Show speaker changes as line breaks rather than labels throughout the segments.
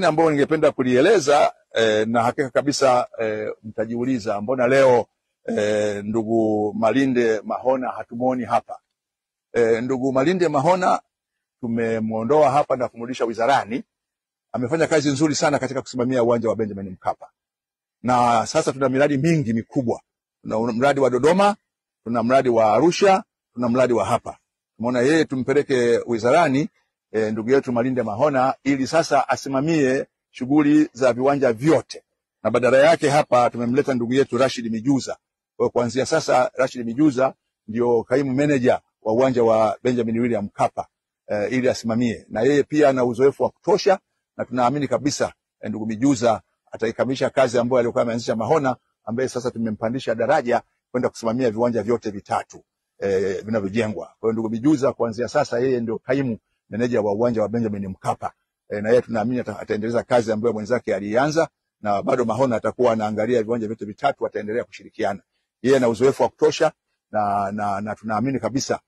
Ambayo ningependa kulieleza na hakika kabisa mtajiuliza mbona leo ndugu Malinde Mahona hatumwoni hapa. Ndugu Malinde Mahona tumemuondoa hapa na kumrudisha wizarani. Amefanya kazi nzuri sana katika kusimamia uwanja wa Benjamin Mkapa. Na sasa tuna miradi mingi mikubwa. Tuna mradi wa Dodoma, tuna mradi wa Arusha, tuna mradi wa hapa. Tumeona yeye tumpeleke wizarani ndugu yetu Malinde Mahona ili sasa asimamie shughuli za viwanja vyote. Na badala yake hapa tumemleta ndugu yetu Rashid Mijuza. Kwa kuanzia sasa Rashid Mijuza ndio kaimu manager wa uwanja wa Benjamin William Mkapa ili asimamie. Na yeye pia ana uzoefu wa kutosha na tunaamini kabisa ndugu Mijuza ataikamilisha kazi ambayo alikuwa ameanzisha Mahona, ambaye sasa tumempandisha daraja kwenda kusimamia viwanja vyote vitatu vinavyojengwa. Kwa hiyo ndugu Mijuza kuanzia sasa yeye ndio kaimu meneja wa uwanja wa Benjamin Mkapa. Na yeye tunaamini ataendeleza kazi ambayo mwenzake alianza, na bado Mahona atakuwa anaangalia viwanja vyote vitatu, ataendelea kushirikiana. Yeye ana uzoefu wa kutosha na tunaamini kabisa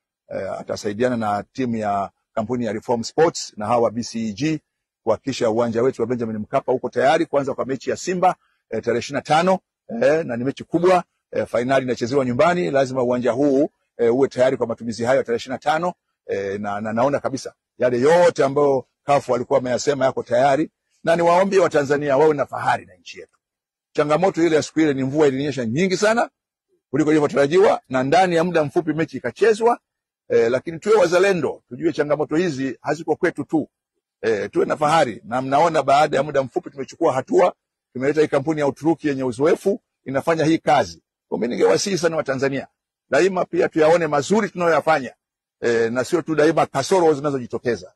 atasaidiana na timu ya kampuni ya Reform Sports na hawa BCEG kuhakikisha uwanja wetu wa Benjamin Mkapa uko tayari kuanza kwa mechi ya Simba tarehe 25 na ni mechi kubwa. Finali inachezewa nyumbani, lazima uwanja huu uwe tayari kwa matumizi hayo tarehe 25. Na naona kabisa yale yote ambayo CAF walikuwa wameyasema yako tayari, na niwaombe wa Tanzania wawe na fahari na nchi yetu. Changamoto ile ya siku ile ni mvua ilinyesha nyingi sana kuliko ilivyotarajiwa, na ndani ya muda mfupi mechi ikachezwa. Lakini tuwe wazalendo, tujue changamoto hizi haziko kwetu tu. Tuwe na fahari, na mnaona baada ya muda mfupi tumechukua hatua. Tumeleta hii kampuni ya Uturuki yenye uzoefu inafanya hii kazi. Kwa mimi ningewasihi sana wa Tanzania daima pia tuyaone mazuri tunayoyafanya, na sio tu daima kasoro zinazojitokeza.